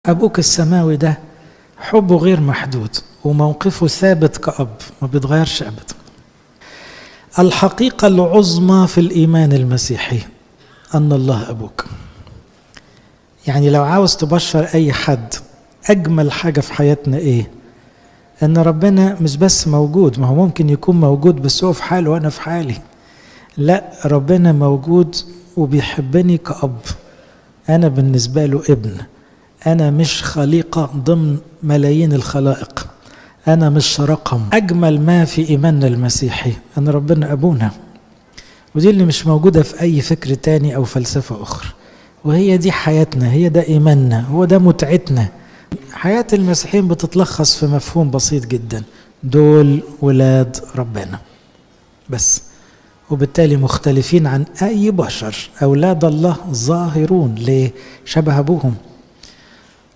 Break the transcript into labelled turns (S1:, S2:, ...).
S1: أبوك السماوي ده حبه غير محدود وموقفه ثابت كأب ما بيتغيرش أبدا. الحقيقة العظمى في الإيمان المسيحي أن الله أبوك. يعني لو عاوز تبشر أي حد أجمل حاجة في حياتنا إيه؟ أن ربنا مش بس موجود، ما هو ممكن يكون موجود بس هو في حاله وأنا في حالي. لا، ربنا موجود وبيحبني كأب. أنا بالنسبة له ابن، أنا مش خليقة ضمن ملايين الخلائق، أنا مش رقم. أجمل ما في إيماننا المسيحي أن ربنا أبونا، ودي اللي مش موجودة في أي فكر تاني أو فلسفة أخرى، وهي دي حياتنا، هي ده إيماننا، هو ده متعتنا. حياة المسيحيين بتتلخص في مفهوم بسيط جدا: دول ولاد ربنا بس، وبالتالي مختلفين عن أي بشر. أولاد الله ظاهرون ليه؟ شبه أبوهم.